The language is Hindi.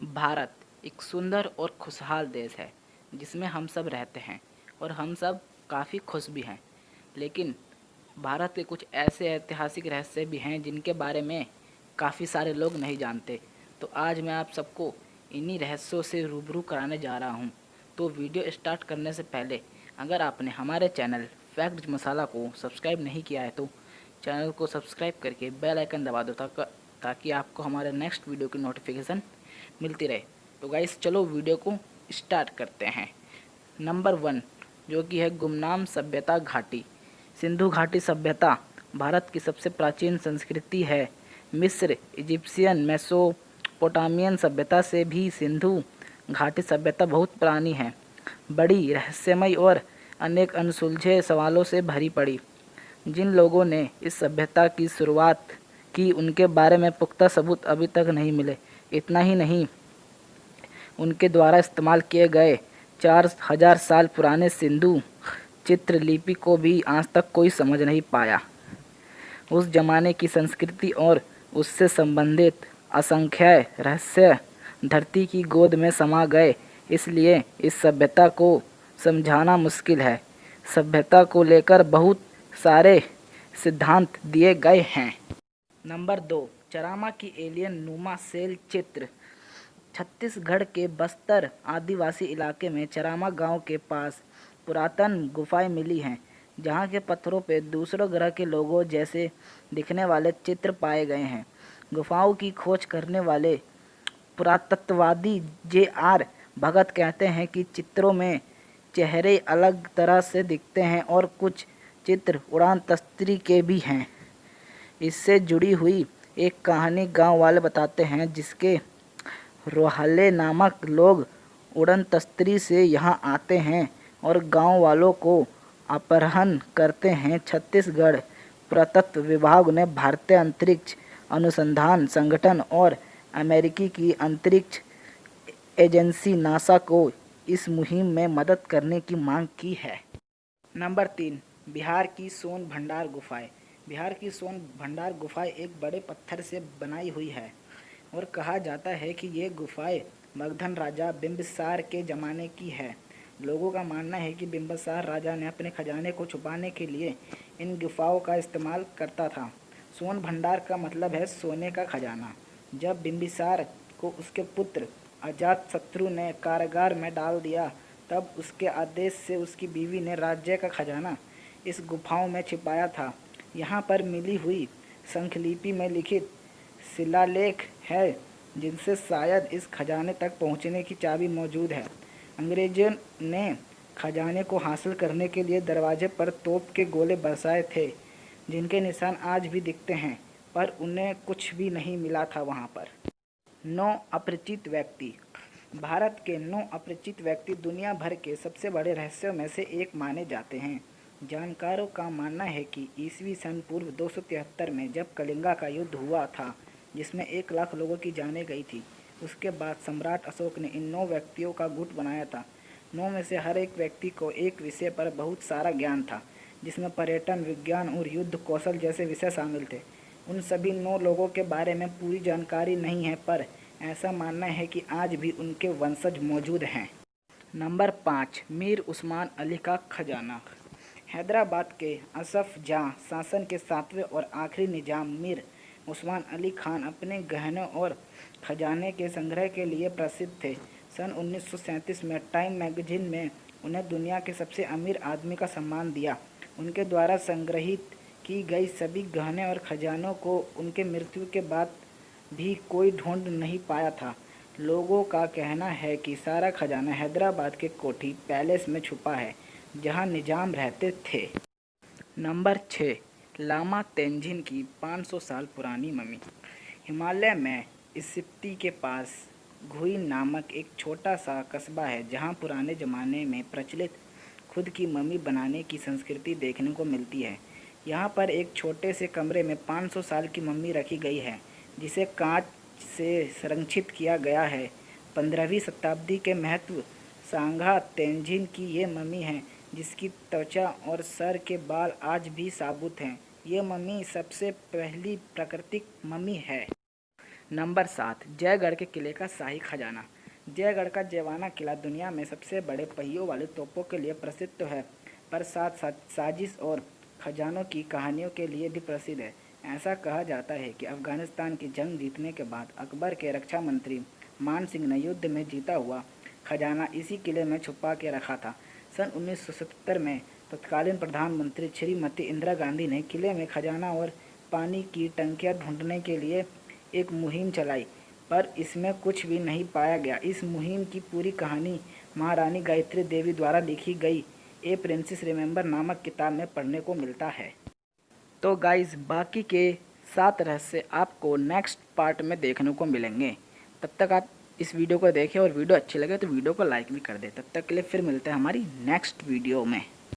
भारत एक सुंदर और खुशहाल देश है जिसमें हम सब रहते हैं और हम सब काफ़ी खुश भी हैं। लेकिन भारत के कुछ ऐसे ऐतिहासिक रहस्य भी हैं जिनके बारे में काफ़ी सारे लोग नहीं जानते। तो आज मैं आप सबको इन्हीं रहस्यों से रूबरू कराने जा रहा हूं। तो वीडियो स्टार्ट करने से पहले अगर आपने हमारे चैनल फैक्ट मसाला को सब्सक्राइब नहीं किया है तो चैनल को सब्सक्राइब करके बेल आइकन दबा दो ताकि आपको हमारे नेक्स्ट वीडियो की नोटिफिकेशन मिलती रहे। तो गाइस चलो वीडियो को स्टार्ट करते हैं। नंबर 1 जो कि है गुमनाम सभ्यता घाटी। सिंधु घाटी सभ्यता भारत की सबसे प्राचीन संस्कृति है। मिस्र, इजिप्शियन, मेसोपोटामियन सभ्यता से भी सिंधु घाटी सभ्यता बहुत पुरानी है। बड़ी रहस्यमय और अनेक अनसुलझे सवालों से भरी पड़ी। जिन लोगों ने इस सभ्यता की शुरुआत की उनके बारे में पुख्ता सबूत अभी तक नहीं मिले। इतना ही नहीं, उनके द्वारा इस्तेमाल किए गए 4000 साल पुराने सिंधु चित्रलिपि को भी आज तक कोई समझ नहीं पाया। उस जमाने की संस्कृति और उससे संबंधित असंख्य रहस्य धरती की गोद में समा गए, इसलिए इस सभ्यता को समझाना मुश्किल है। सभ्यता को लेकर बहुत सारे सिद्धांत दिए गए हैं। नंबर 2 चरामा की एलियन नुमा सेल चित्र। छत्तीसगढ़ के बस्तर आदिवासी इलाके में चरामा गांव के पास पुरातन गुफाएं मिली हैं, जहां के पत्थरों पर दूसरों ग्रह के लोगों जैसे दिखने वाले चित्र पाए गए हैं। गुफाओं की खोज करने वाले पुरातत्ववादी J.R. भगत कहते हैं कि चित्रों में चेहरे अलग तरह से दिखते हैं और कुछ चित्र उड़ान तस्त्री के भी हैं। इससे जुड़ी हुई एक कहानी गांव वाले बताते हैं, जिसके रोहल्ले नामक लोग उड़न तस्त्री से यहाँ आते हैं और गांव वालों को अपहरण करते हैं। छत्तीसगढ़ पुरातत्व विभाग ने भारतीय अंतरिक्ष अनुसंधान संगठन और अमेरिकी की अंतरिक्ष एजेंसी नासा को इस मुहिम में मदद करने की मांग की है। नंबर 3 बिहार की सोन भंडार गुफाएं। बिहार की सोन भंडार गुफाएं एक बड़े पत्थर से बनाई हुई है और कहा जाता है कि ये गुफाएं मगधन राजा बिंबिसार के ज़माने की है। लोगों का मानना है कि बिंबिसार राजा ने अपने खजाने को छुपाने के लिए इन गुफाओं का इस्तेमाल करता था। सोन भंडार का मतलब है सोने का खजाना। जब बिंबिसार को उसके पुत्र अजातशत्रु ने कारागार में डाल दिया, तब उसके आदेश से उसकी बीवी ने राज्य का खजाना इस गुफाओं में छिपाया था। यहाँ पर मिली हुई शंखलिपि में लिखित शिलालेख है, जिनसे शायद इस खजाने तक पहुँचने की चाबी मौजूद है। अंग्रेजों ने खजाने को हासिल करने के लिए दरवाजे पर तोप के गोले बरसाए थे, जिनके निशान आज भी दिखते हैं, पर उन्हें कुछ भी नहीं मिला था वहाँ पर। 9 अपरिचित व्यक्ति। भारत के 9 अपरिचित व्यक्ति दुनिया भर के सबसे बड़े रहस्यों में से एक माने जाते हैं। जानकारों का मानना है कि ईस्वी सन पूर्व 273 में जब कलिंगा का युद्ध हुआ था, जिसमें 1 लाख लोगों की जानें गई थी, उसके बाद सम्राट अशोक ने इन 9 व्यक्तियों का गुट बनाया था। 9 में से हर एक व्यक्ति को एक विषय पर बहुत सारा ज्ञान था, जिसमें पर्यटन, विज्ञान और युद्ध कौशल जैसे विषय शामिल थे। उन सभी 9 लोगों के बारे में पूरी जानकारी नहीं है, पर ऐसा मानना है कि आज भी उनके वंशज मौजूद हैं। नंबर 5 मीर उस्मान अली का खजाना। हैदराबाद के असफ जाह शासन के 7वें और आखिरी निजाम मीर उस्मान अली खान अपने गहनों और खजाने के संग्रह के लिए प्रसिद्ध थे। सन 1937 में टाइम मैगजीन में उन्हें दुनिया के सबसे अमीर आदमी का सम्मान दिया। उनके द्वारा संग्रहित की गई सभी गहने और खजानों को उनके मृत्यु के बाद भी कोई ढूंढ नहीं पाया था। लोगों का कहना है कि सारा खजाना हैदराबाद के कोठी पैलेस में छुपा है, जहां निजाम रहते थे। नंबर 6 लामा तेंजिन की 500 साल पुरानी मम्मी। हिमालय में स्पीति के पास घुई नामक एक छोटा सा कस्बा है, जहां पुराने ज़माने में प्रचलित खुद की मम्मी बनाने की संस्कृति देखने को मिलती है। यहाँ पर एक छोटे से कमरे में 500 साल की मम्मी रखी गई है, जिसे कांच से संरक्षित किया गया है। 15वीं शताब्दी के महत्व सांगा तेंजिन की ये मम्मी है, जिसकी त्वचा और सर के बाल आज भी साबुत हैं। ये मम्मी सबसे पहली प्राकृतिक मम्मी है। नंबर 7, जयगढ़ के किले का शाही खजाना। जयगढ़ का जयवाना किला दुनिया में सबसे बड़े पहियों वाले तोपों के लिए प्रसिद्ध तो है, पर साथ साथ साजिश और खजानों की कहानियों के लिए भी प्रसिद्ध है। ऐसा कहा जाता है कि अफगानिस्तान की जंग जीतने के बाद अकबर के रक्षा मंत्री मान सिंह ने युद्ध में जीता हुआ खजाना इसी किले में छुपा के रखा था। सन 1977 में तत्कालीन प्रधानमंत्री श्रीमती इंदिरा गांधी ने किले में खजाना और पानी की टंकियां ढूंढने के लिए एक मुहिम चलाई, पर इसमें कुछ भी नहीं पाया गया। इस मुहिम की पूरी कहानी महारानी गायत्री देवी द्वारा लिखी गई ए प्रिंसेस रिमेंबर नामक किताब में पढ़ने को मिलता है। तो गाइस, बाकी के 7 रहस्य आपको नेक्स्ट पार्ट में देखने को मिलेंगे। तब तक आप इस वीडियो को देखें और वीडियो अच्छी लगे तो वीडियो को लाइक भी कर दें। तब तक के लिए फिर मिलते हैं हमारी नेक्स्ट वीडियो में।